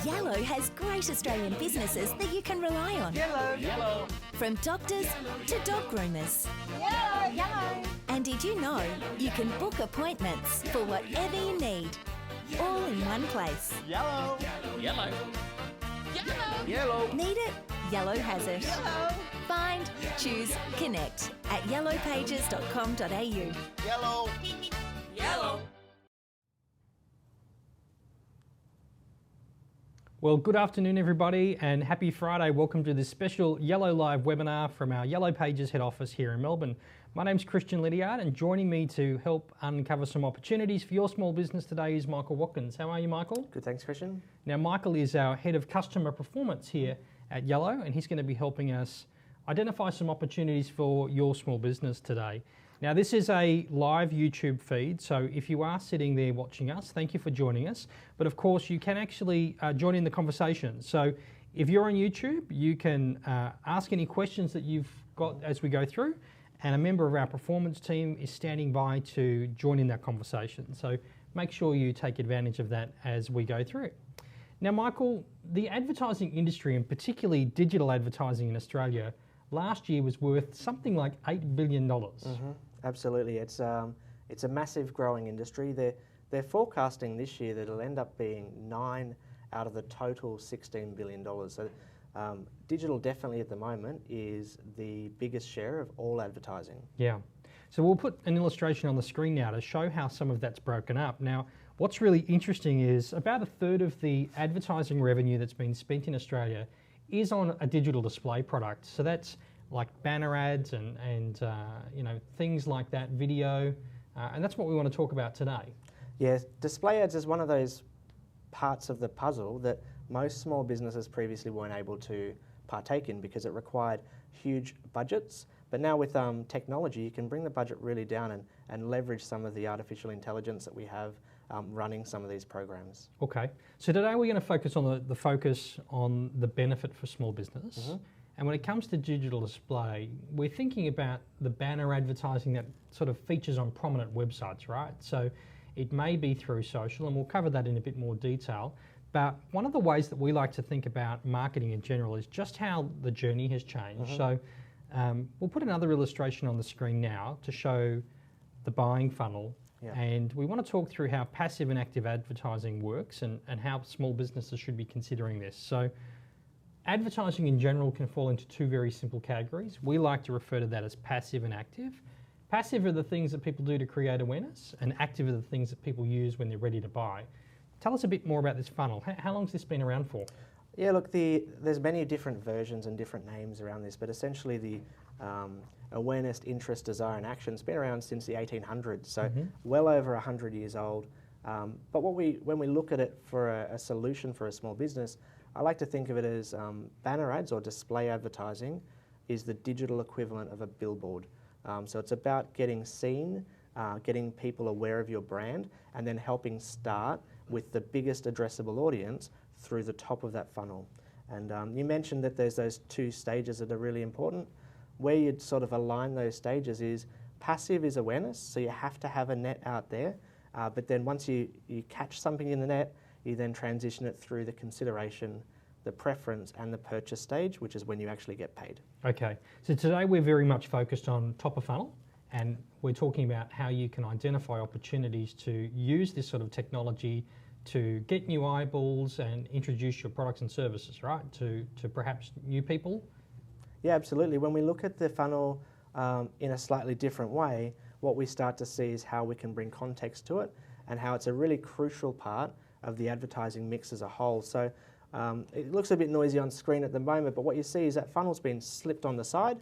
Yellow has great Australian businesses that you can rely on. Yellow. From doctors to dog groomers. Yellow. And did you know you can book appointments for whatever you need, all in one place? Yellow. Need it? Yellow has it. Find, choose, connect at yellowpages.com.au. Yellow. Well, good afternoon, everybody, and happy Friday. Welcome to this special Yellow Live webinar from our Yellow Pages head office here in Melbourne. My name's Christian Lydiard, and joining me to help uncover some opportunities for your small business today is Michael Watkins. How are you, Michael? Good, thanks, Christian. Now, Michael is our head of customer performance here at Yellow, and he's going to be helping us identify some opportunities for your small business today. Now, this is a live YouTube feed, so if you are sitting there watching us, thank you for joining us. But of course, you can actually join in the conversation. So if you're on YouTube, you can ask any questions that you've got as we go through, and a member of our performance team is standing by to join in that conversation. So make sure you take advantage of that as we go through. Now, Michael, the advertising industry, and particularly digital advertising in Australia, last year was worth something like $8 billion. Absolutely, it's a massive growing industry. They're forecasting this year that it'll end up being 9 out of the total $16 billion. So digital definitely at the moment is the biggest share of all advertising. Yeah. So we'll put an illustration on the screen now to show how some of that's broken up. Now, what's really interesting is about a third of the advertising revenue that's been spent in Australia is on a digital display product. So that's like banner ads and things like that, video, and that's what we want to talk about today. Yes, display ads is one of those parts of the puzzle that most small businesses previously weren't able to partake in because it required huge budgets. But now with technology, you can bring the budget really down and leverage some of the artificial intelligence that we have running some of these programs. Okay, so today we're going to focus on the focus on the benefit for small business. And when it comes to digital display, we're thinking about the banner advertising that sort of features on prominent websites, right? So it may be through social, and we'll cover that in a bit more detail. But one of the ways that we like to think about marketing in general is just how the journey has changed. So we'll put another illustration on the screen now to show the buying funnel. Yeah. And we want to talk through how passive and active advertising works and how small businesses should be considering this. So advertising in general can fall into two very simple categories. We like to refer to that as passive and active. Passive are the things that people do to create awareness, and active are the things that people use when they're ready to buy. Tell us a bit more about this funnel. How long has this been around for? Yeah, look, there's many different versions and different names around this, but essentially the awareness, interest, desire, and action has been around since the 1800s, so well over 100 years old. But when we look at it for a solution for a small business, I like to think of it as banner ads or display advertising is the digital equivalent of a billboard. So it's about getting seen, getting people aware of your brand, and then helping start with the biggest addressable audience through the top of that funnel. And you mentioned that there's those two stages that are really important. Where you'd sort of align those stages is passive is awareness, so you have to have a net out there, but then once you catch something in the net, you then transition it through the consideration, the preference, and the purchase stage, which is when you actually get paid. Okay, so today we're very much focused on top of funnel, and we're talking about how you can identify opportunities to use this sort of technology to get new eyeballs and introduce your products and services, right, to perhaps new people. Yeah, absolutely. When we look at the funnel in a slightly different way, what we start to see is how we can bring context to it and how it's a really crucial part of the advertising mix as a whole. So it looks a bit noisy on screen at the moment, but what you see is that funnel's been slipped on the side.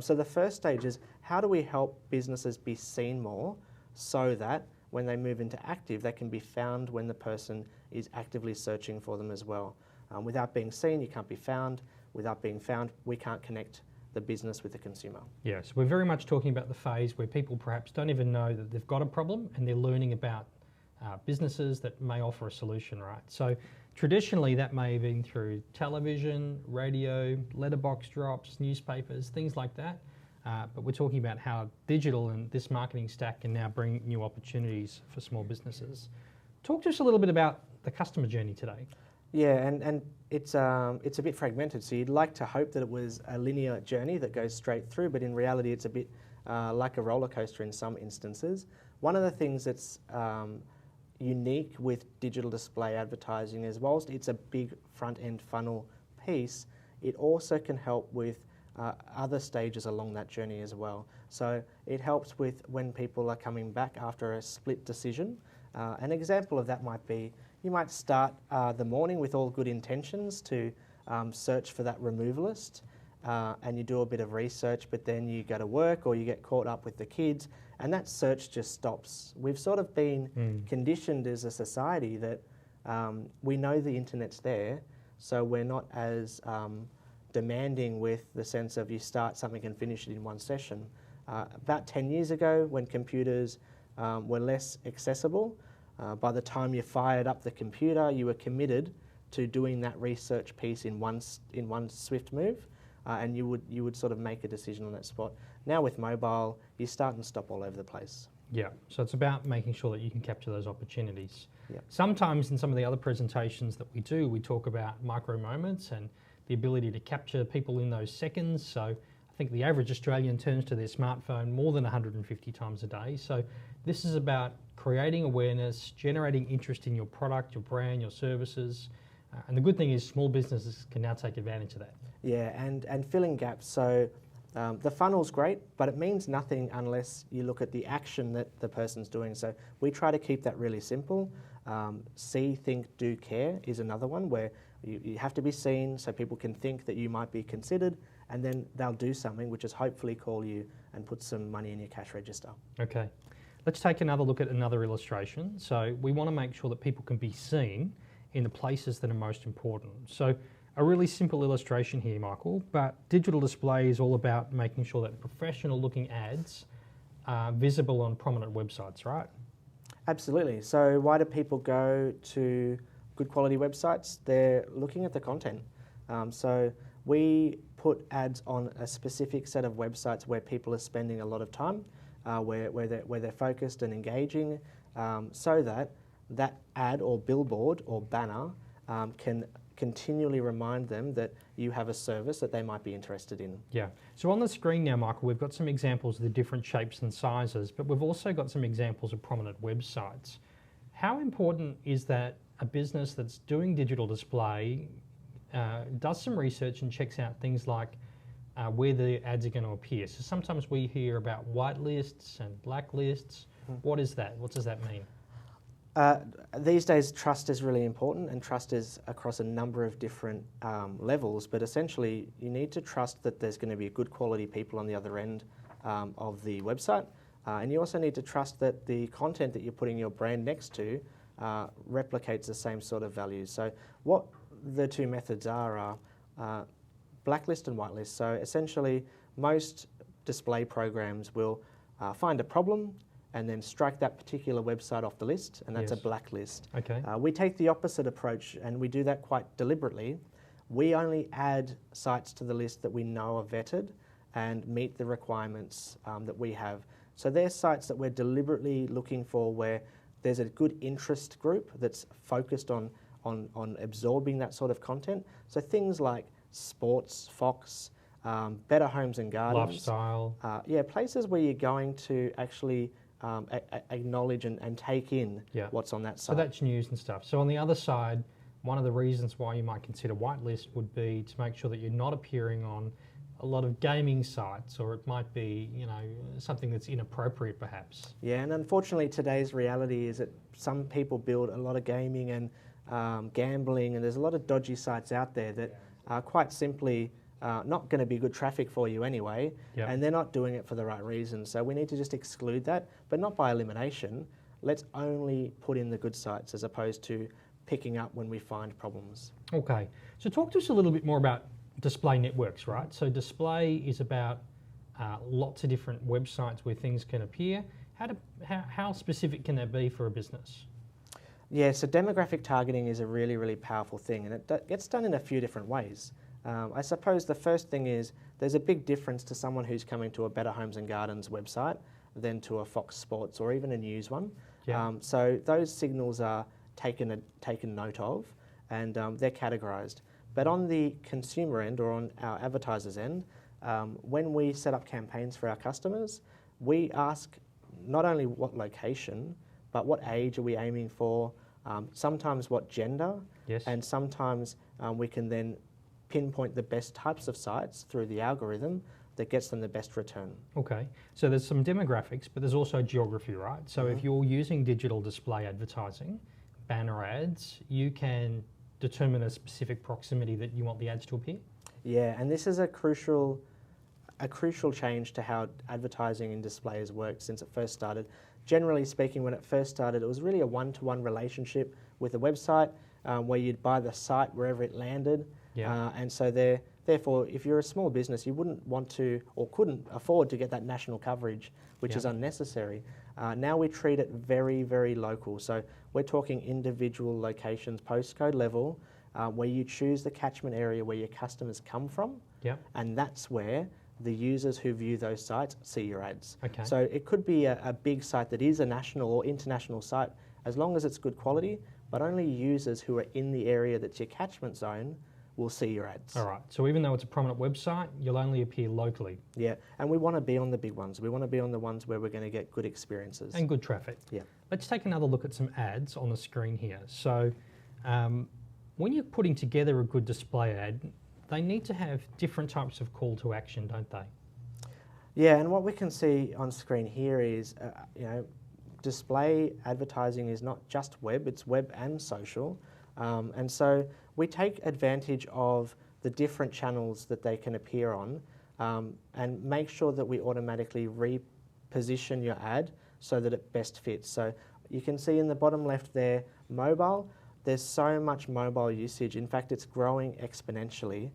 So the first stage is how do we help businesses be seen more so that when they move into active, they can be found when the person is actively searching for them as well. Without being seen, you can't be found. Without being found, we can't connect the business with the consumer. Yes, we're very much talking about the phase where people perhaps don't even know that they've got a problem and they're learning about businesses that may offer a solution, right? So traditionally that may have been through television, radio, letterbox drops, newspapers, things like that. But we're talking about how digital and this marketing stack can now bring new opportunities for small businesses. Talk to us a little bit about the customer journey today. Yeah, and it's a bit fragmented. So you'd like to hope that it was a linear journey that goes straight through, but in reality, it's a bit like a roller coaster in some instances. One of the things that's unique with digital display advertising is, whilst it's a big front-end funnel piece, it also can help with other stages along that journey as well. So it helps with when people are coming back after a split decision. An example of that might be, you might start the morning with all good intentions to search for that removalist, and you do a bit of research, but then you go to work or you get caught up with the kids, and that search just stops. We've sort of been conditioned as a society that we know the internet's there, so we're not as demanding with the sense of you start something and finish it in one session. About 10 years ago, when computers were less accessible, by the time you fired up the computer, you were committed to doing that research piece in one swift move, and you would sort of make a decision on that spot. Now with mobile, you start and stop all over the place. Yeah, so it's about making sure that you can capture those opportunities. Yeah. Sometimes in some of the other presentations that we do, we talk about micro moments and the ability to capture people in those seconds. So I think the average Australian turns to their smartphone more than 150 times a day. So this is about creating awareness, generating interest in your product, your brand, your services. And the good thing is small businesses can now take advantage of that. Yeah, and filling gaps. So the funnel's great, but it means nothing unless you look at the action that the person's doing. So we try to keep that really simple. See, think, do, care is another one where you have to be seen so people can think that you might be considered, and then they'll do something, which is hopefully call you and put some money in your cash register. Okay, let's take another look at another illustration. So we want to make sure that people can be seen in the places that are most important. So a really simple illustration here, Michael, but digital display is all about making sure that professional looking ads are visible on prominent websites, right? Absolutely. So why do people go to good quality websites? They're looking at the content. So we put ads on a specific set of websites where people are spending a lot of time, where they're focused and engaging, so that ad or billboard or banner can continually remind them that you have a service that they might be interested in. Yeah. So on the screen now, Michael, we've got some examples of the different shapes and sizes, but we've also got some examples of prominent websites. How important is that a business that's doing digital display does some research and checks out things like where the ads are going to appear? So sometimes we hear about whitelists and blacklists. What is that? What does that mean? These days, trust is really important, and trust is across a number of different levels, but essentially you need to trust that there's going to be good quality people on the other end of the website, and you also need to trust that the content that you're putting your brand next to replicates the same sort of values. So what the two methods are blacklist and whitelist. So essentially most display programs will find a problem and then strike that particular website off the list, and that's a blacklist. Okay. We take the opposite approach, and we do that quite deliberately. We only add sites to the list that we know are vetted and meet the requirements that we have. So they're sites that we're deliberately looking for where there's a good interest group that's focused on absorbing that sort of content. So things like sports, Fox, Better Homes and Gardens. Lifestyle. Yeah, places where you're going to actually acknowledge and take in what's on that site. So that's news and stuff. So on the other side, one of the reasons why you might consider whitelist would be to make sure that you're not appearing on a lot of gaming sites, or it might be, you know, something that's inappropriate perhaps. Yeah, and unfortunately today's reality is that some people build a lot of gaming and gambling, and there's a lot of dodgy sites out there that are quite simply not going to be good traffic for you anyway, and they're not doing it for the right reasons. So we need to just exclude that, but not by elimination. Let's only put in the good sites as opposed to picking up when we find problems. Okay, so talk to us a little bit more about display networks, right? So display is about lots of different websites where things can appear. How specific can that be for a business? Yeah, so demographic targeting is a really, really powerful thing, and it gets done in a few different ways. I suppose the first thing is there's a big difference to someone who's coming to a Better Homes and Gardens website than to a Fox Sports or even a news one. So those signals are taken note of, and they're categorized. But on the consumer end or on our advertisers' end, when we set up campaigns for our customers, we ask not only what location, but what age are we aiming for, sometimes what gender, Yes. and sometimes we can then pinpoint the best types of sites through the algorithm that gets them the best return. Okay, so there's some demographics, but there's also geography, right? So if you're using digital display advertising, banner ads, you can determine a specific proximity that you want the ads to appear? Yeah, and this is a crucial change to how advertising and display has worked since it first started. Generally speaking, when it first started, it was really a one-to-one relationship with a website where you'd buy the site wherever it landed. Yeah. And so therefore, if you're a small business, you wouldn't want to or couldn't afford to get that national coverage, which is unnecessary. Now we treat it very, very local. So we're talking individual locations, postcode level, where you choose the catchment area where your customers come from. Yeah. And that's where the users who view those sites see your ads. Okay. So it could be a big site that is a national or international site, as long as it's good quality, but only users who are in the area that's your catchment zone will see your ads. All right, so even though it's a prominent website, you'll only appear locally. Yeah, and we want to be on the big ones. We want to be on the ones where we're going to get good experiences. And good traffic. Yeah. Let's take another look at some ads on the screen here. So when you're putting together a good display ad, they need to have different types of call to action, don't they? Yeah, and what we can see on screen here is, display advertising is not just web, it's web and social. And so we take advantage of the different channels that they can appear on and make sure that we automatically reposition your ad so that it best fits. So you can see in the bottom left there, mobile. There's so much mobile usage. In fact, it's growing exponentially.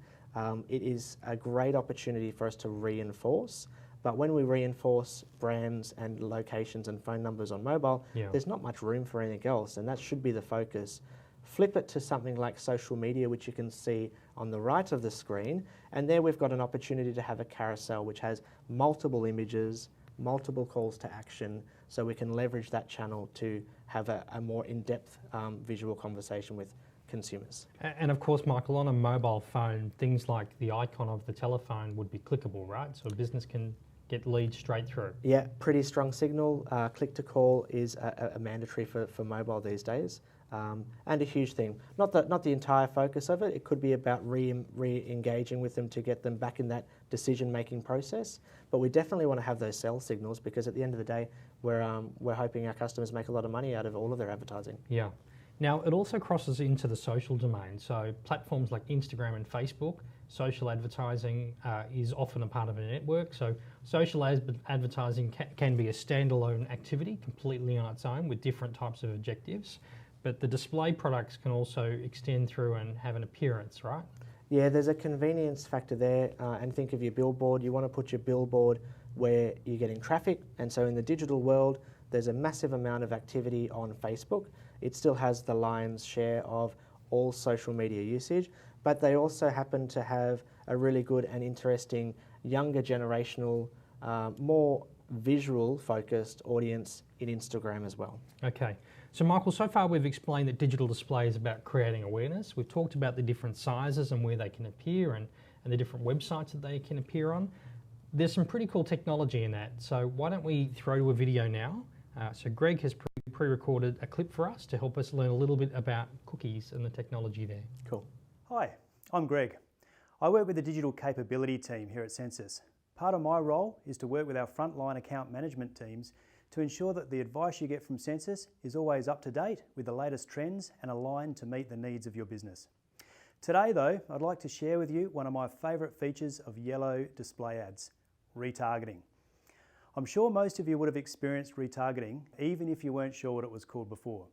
It is a great opportunity for us to reinforce. But when we reinforce brands and locations and phone numbers on mobile, there's not much room for anything else, and that should be the focus. Flip it to something like social media, which you can see on the right of the screen, and there we've got an opportunity to have a carousel which has multiple images, multiple calls to action, so we can leverage that channel to have a more in-depth visual conversation with consumers. And of course, Michael, on a mobile phone, things like the icon of the telephone would be clickable, right? So a business can get leads straight through. Yeah, pretty strong signal. Click to call is a mandatory for mobile these days. And a huge thing. Not the entire focus of it. It could be about re-engaging with them to get them back in that decision-making process. But we definitely want to have those sell signals because at the end of the day, we're hoping our customers make a lot of money out of all of their advertising. Yeah. Now, it also crosses into the social domain. So platforms like Instagram and Facebook, social advertising is often a part of a network. So social advertising can be a standalone activity completely on its own with different types of objectives. But the display products can also extend through and have an appearance, right? Yeah, there's a convenience factor there. And think of your billboard. You want to put your billboard where you're getting traffic. And so in the digital world, there's a massive amount of activity on Facebook. It still has the lion's share of all social media usage, but they also happen to have a really good and interesting younger generational, more visual focused audience in Instagram as well. Okay. So Michael, so far we've explained that digital display is about creating awareness. We've talked about the different sizes and where they can appear and the different websites that they can appear on. There's some pretty cool technology in that. So why don't we throw to a video now? So Greg has pre-recorded a clip for us to help us learn a little bit about cookies and the technology there. Cool. Hi, I'm Greg. I work with the digital capability team here at Census. Part of my role is to work with our frontline account management teams to ensure that the advice you get from Census is always up to date with the latest trends and aligned to meet the needs of your business. Today though, I'd like to share with you one of my favourite features of yellow display ads, retargeting. I'm sure most of you would have experienced retargeting even if you weren't sure what it was called before.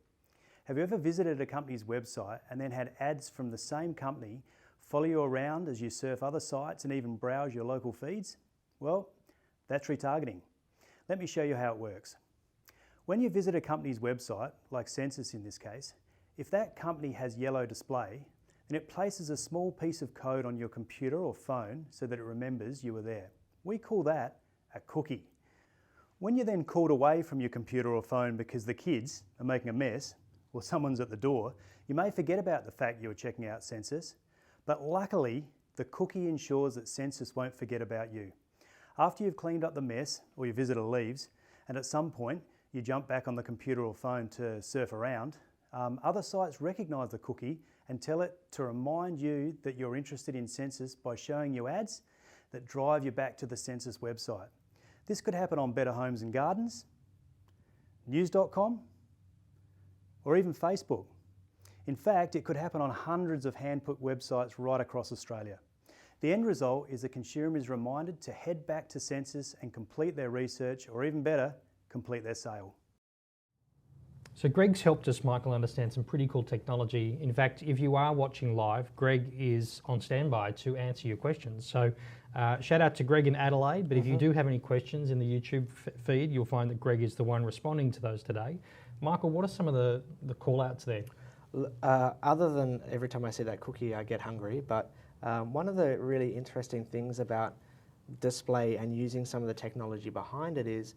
Have you ever visited a company's website and then had ads from the same company follow you around as you surf other sites and even browse your local feeds? Well, that's retargeting. Let me show you how it works. When you visit a company's website, like Census in this case, if that company has yellow display, then it places a small piece of code on your computer or phone so that it remembers you were there. We call that a cookie. When you're then called away from your computer or phone because the kids are making a mess, or someone's at the door, you may forget about the fact you were checking out Census, but luckily, the cookie ensures that Census won't forget about you. After you've cleaned up the mess or your visitor leaves, and at some point you jump back on the computer or phone to surf around, other sites recognise the cookie and tell it to remind you that you're interested in Census by showing you ads that drive you back to the Census website. This could happen on Better Homes and Gardens, news.com, or even Facebook. In fact, it could happen on hundreds of hand-put websites right across Australia. The end result is the consumer is reminded to head back to Census and complete their research, or even better, complete their sale. So Greg's helped us, Michael, understand some pretty cool technology. In fact, if you are watching live, Greg is on standby to answer your questions. So shout out to Greg in Adelaide, but if you do have any questions in the YouTube feed, you'll find that Greg is the one responding to those today. Michael, what are some of the call-outs there? Other than every time I see that cookie, I get hungry, but one of the really interesting things about display and using some of the technology behind it is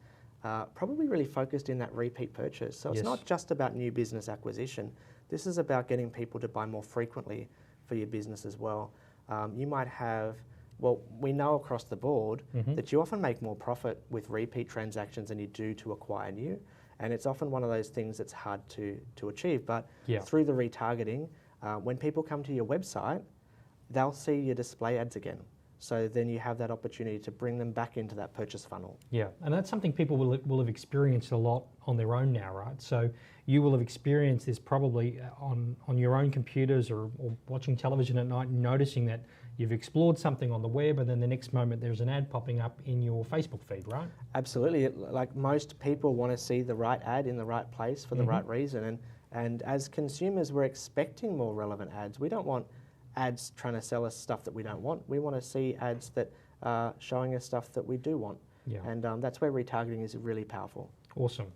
probably really focused in that repeat purchase. So it's not just about new business acquisition. This is about getting people to buy more frequently for your business as well. You might have, well, we know across the board that you often make more profit with repeat transactions than you do to acquire new. And it's often one of those things that's hard to achieve. But through the retargeting, when people come to your website, they'll see your display ads again. So then you have that opportunity to bring them back into that purchase funnel. Yeah, and that's something people will have experienced a lot on their own now, right? So you will have experienced this probably on your own computers or watching television at night, noticing that you've explored something on the web and then the next moment there's an ad popping up in your Facebook feed, right? Absolutely. Like most people want to see the right ad in the right place for the right reason. And as consumers, we're expecting more relevant ads. We don't want ads trying to sell us stuff that we don't want. We want to see ads that are showing us stuff that we do want. Yeah. And that's where retargeting is really powerful. Awesome.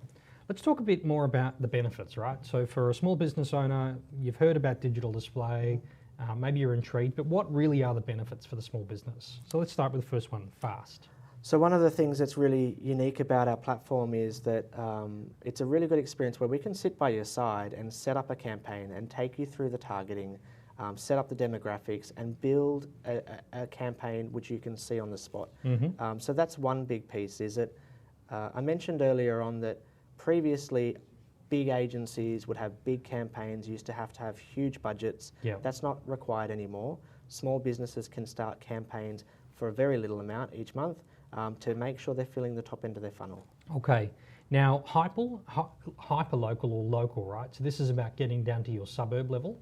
Let's talk a bit more about the benefits, right? So for a small business owner, you've heard about digital display, maybe you're intrigued, but what really are the benefits for the small business? So let's start with the first one, fast. So one of the things that's really unique about our platform is that it's a really good experience where we can sit by your side and set up a campaign and take you through the targeting, set up the demographics and build a campaign which you can see on the spot. So that's one big piece, is that I mentioned earlier on that previously big agencies would have big campaigns, used to have huge budgets. That's not required anymore. Small businesses can start campaigns for a very little amount each month to make sure they're filling the top end of their funnel. Okay. Now, hyper-local or local, right? So this is about getting down to your suburb level.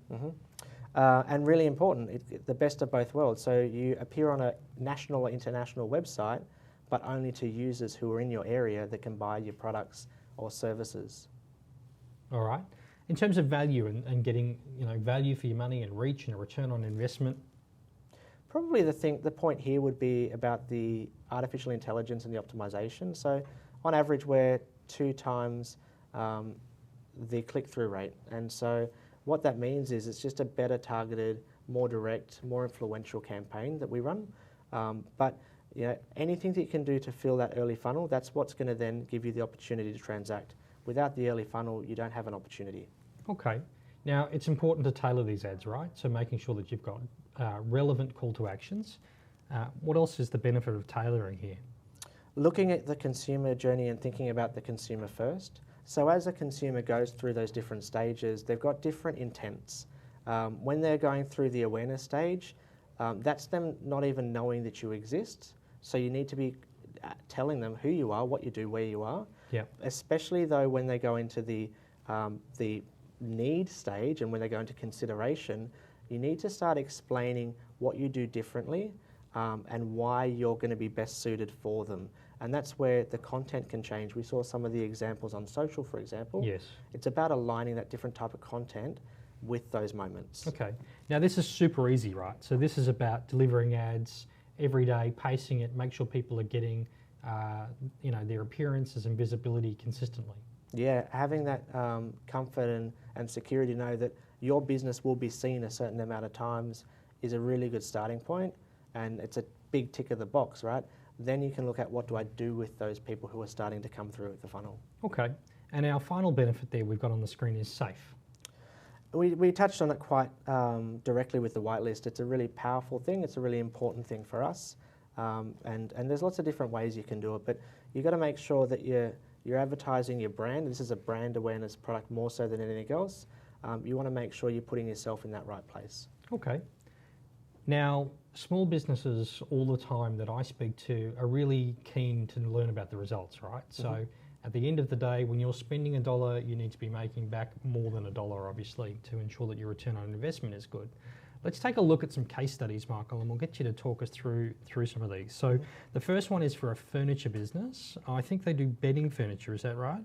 And really important, the best of both worlds. So you appear on a national or international website, but only to users who are in your area that can buy your products or services. All right. In terms of value and getting value for your money and reach and a return on investment, probably the point here would be about the artificial intelligence and the optimization. So on average, we're 2 times the click-through rate, and so what that means is it's just a better targeted, more direct, more influential campaign that we run. But anything that you can do to fill that early funnel, that's what's going to then give you the opportunity to transact. Without the early funnel, you don't have an opportunity. Okay. Now, it's important to tailor these ads, right? So making sure that you've got relevant call to actions. What else is the benefit of tailoring here? Looking at the consumer journey and thinking about the consumer first. So as a consumer goes through those different stages, they've got different intents. When they're going through the awareness stage, that's them not even knowing that you exist. So you need to be telling them who you are, what you do, where you are. Especially though when they go into the need stage and when they go into consideration, you need to start explaining what you do differently and why you're going to be best suited for them. And that's where the content can change. We saw some of the examples on social, for example. Yes. It's about aligning that different type of content with those moments. Okay. Now this is super easy, right? So this is about delivering ads every day, pacing it, make sure people are getting their appearances and visibility consistently. Yeah, having that comfort and security to know that your business will be seen a certain amount of times is a really good starting point, and it's a big tick of the box, right? Then you can look at what do I do with those people who are starting to come through the funnel. Okay, and our final benefit there we've got on the screen is safe. We touched on it quite directly with the whitelist. It's a really powerful thing. It's a really important thing for us, and there's lots of different ways you can do it. But you've got to make sure that you're advertising your brand. This is a brand awareness product more so than anything else. You want to make sure you're putting yourself in that right place. Okay. Now, small businesses all the time that I speak to are really keen to learn about the results, right? So at the end of the day, when you're spending $1, you need to be making back more than $1, obviously, to ensure that your return on investment is good. Let's take a look at some case studies, Michael, and we'll get you to talk us through some of these. So the first one is for a furniture business. I think they do bedding furniture, is that right?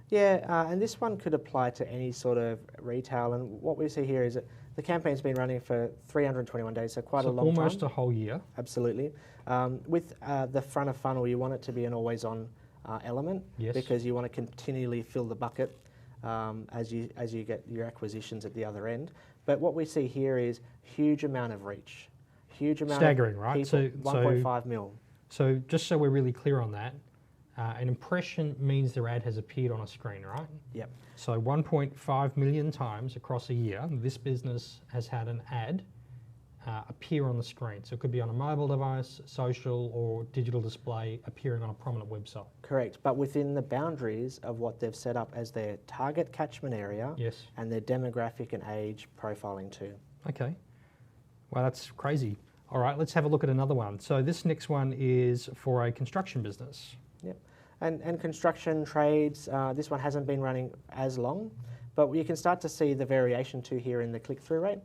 Yeah, and this one could apply to any sort of retail. And what we see here is that the campaign's been running for 321 days, so quite a long time. Almost a whole year. Absolutely. With the front of funnel, you want it to be an always-on element, because you want to continually fill the bucket as you get your acquisitions at the other end. But what we see here is huge amount of reach, huge amount staggering, of right? people, 1.5 mil. So just so we're really clear on that, an impression means their ad has appeared on a screen, right? Yep. So 1.5 million times across a year, this business has had an ad appear on the screen. So it could be on a mobile device, social, or digital display appearing on a prominent website. Correct, but within the boundaries of what they've set up as their target catchment area and their demographic and age profiling too. Okay, well that's crazy. All right, let's have a look at another one. So this next one is for a construction business. Yep, and construction trades, this one hasn't been running as long, but you can start to see the variation too here in the click-through rate.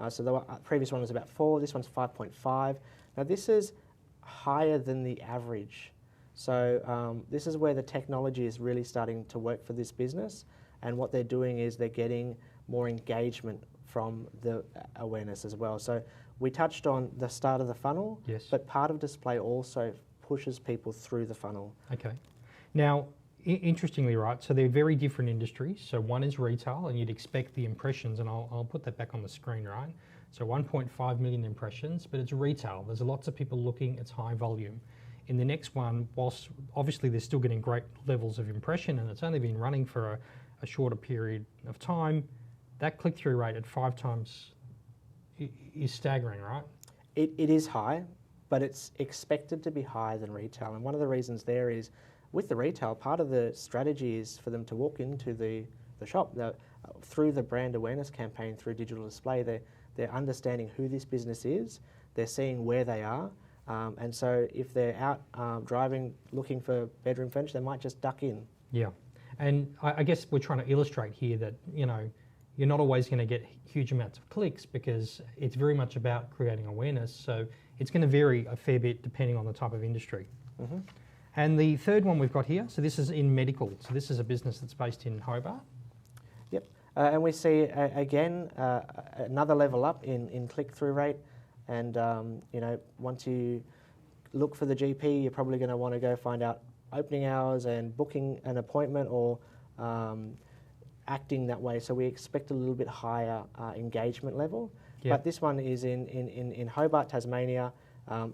So the previous one was about 4, this one's 5.5. Now this is higher than the average. So this is where the technology is really starting to work for this business, and what they're doing is they're getting more engagement from the awareness as well. So we touched on the start of the funnel, but part of display also pushes people through the funnel. Okay. Now, interestingly, right, so they're very different industries. So one is retail, and you'd expect the impressions, and I'll put that back on the screen, right? So 1.5 million impressions, but it's retail. There's lots of people looking, it's high volume. In the next one, whilst obviously they're still getting great levels of impression, and it's only been running for a shorter period of time, that click-through rate at 5 times is staggering, right? It is high, but it's expected to be higher than retail. And one of the reasons there is, with the retail, part of the strategy is for them to walk into the shop through the brand awareness campaign, through digital display. They're understanding who this business is, they're seeing where they are, and so if they're out driving looking for bedroom furniture, they might just duck in. Yeah, and I guess we're trying to illustrate here that, you know, you're not always going to get huge amounts of clicks, because it's very much about creating awareness, so it's going to vary a fair bit depending on the type of industry. Mm-hmm. And the third one we've got here, so this is in medical. So this is a business that's based in Hobart. Yep, and we see again another level up in click-through rate, and you know, once you look for the GP, you're probably going to want to go find out opening hours and booking an appointment, or acting that way. So we expect a little bit higher engagement level. But this one is in Hobart, Tasmania,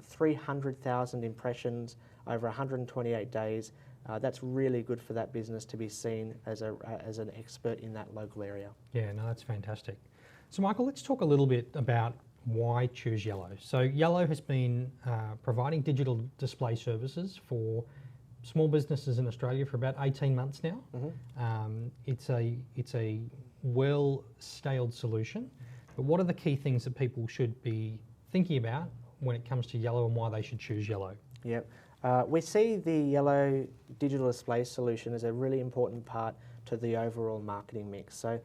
300,000 impressions over 128 days. That's really good for that business to be seen as an expert in that local area. Yeah, no, that's fantastic. So Michael, let's talk a little bit about why choose Yellow. So Yellow has been providing digital display services for small businesses in Australia for about 18 months now. Mm-hmm. It's a well-scaled solution, but what are the key things that people should be thinking about when it comes to Yellow, and why they should choose Yellow? Yep. We see the Yellow digital display solution as a really important part to the overall marketing mix. So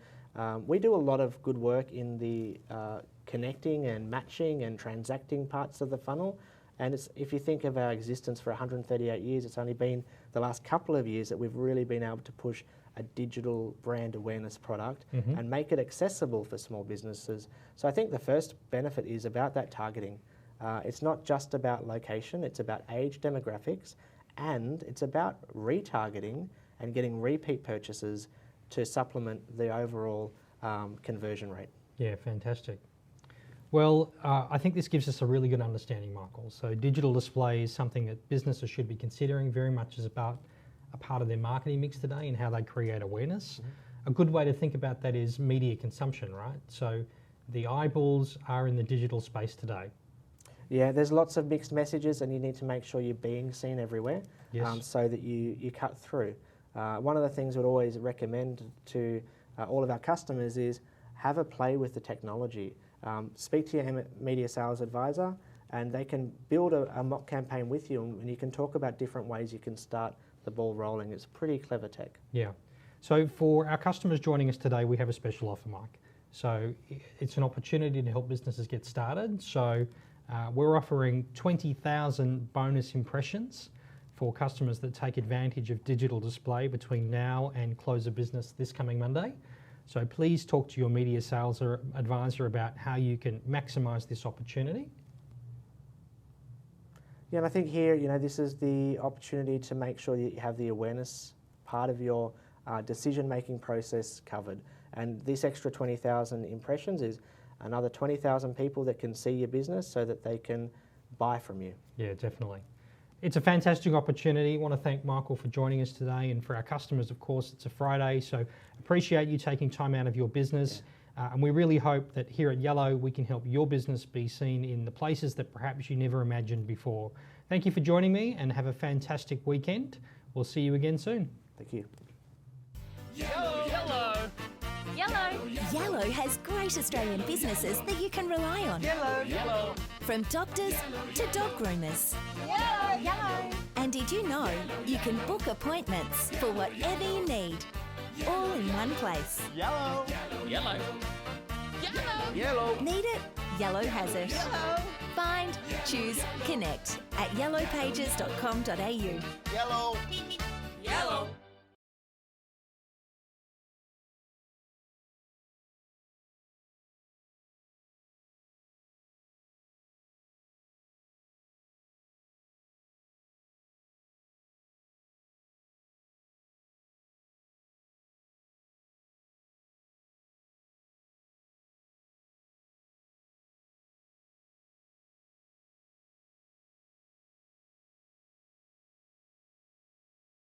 we do a lot of good work in the connecting and matching and transacting parts of the funnel. And if you think of our existence for 138 years, it's only been the last couple of years that we've really been able to push a digital brand awareness product and make it accessible for small businesses. So I think the first benefit is about that targeting. It's not just about location, it's about age demographics, and it's about retargeting and getting repeat purchases to supplement the overall conversion rate. Yeah, fantastic. Well, I think this gives us a really good understanding, Michael. So digital display is something that businesses should be considering, very much as about a part of their marketing mix today and how they create awareness. a good way to think about that is media consumption, right? So the eyeballs are in the digital space today. Yeah, there's lots of mixed messages, and you need to make sure you're being seen everywhere, Yes. so that you cut through. One of the things we'd always recommend to all of our customers is have a play with the technology. Speak to your media sales advisor, and they can build a mock campaign with you, and you can talk about different ways you can start the ball rolling. It's pretty clever tech. Yeah. So for our customers joining us today, we have a special offer, Mike. So it's an opportunity to help businesses get started. So we're offering 20,000 bonus impressions for customers that take advantage of digital display between now and close of business this coming Monday. So please talk to your media sales advisor about how you can maximise this opportunity. Yeah, and I think here, this is the opportunity to make sure that you have the awareness part of your decision-making process covered. And this extra 20,000 impressions is another 20,000 people that can see your business so that they can buy from you. Yeah, definitely. It's a fantastic opportunity. I want to thank Michael for joining us today, and for our customers, of course, it's a Friday, so appreciate you taking time out of your business. And we really hope that here at Yellow we can help your business be seen in the places that perhaps you never imagined before. Thank you for joining me, and have a fantastic weekend. We'll see you again soon. Thank you. Yellow, yellow. Yellow. Yellow has great Australian businesses that you can rely on. Yellow, yellow. From doctors to dog groomers. Yellow, yellow. And did you know you can book appointments for whatever you need, all in one place? Yellow, yellow. Yellow, yellow. Need it? Yellow has it. Yellow, Find, choose, connect at yellowpages.com.au. yellow, yellow.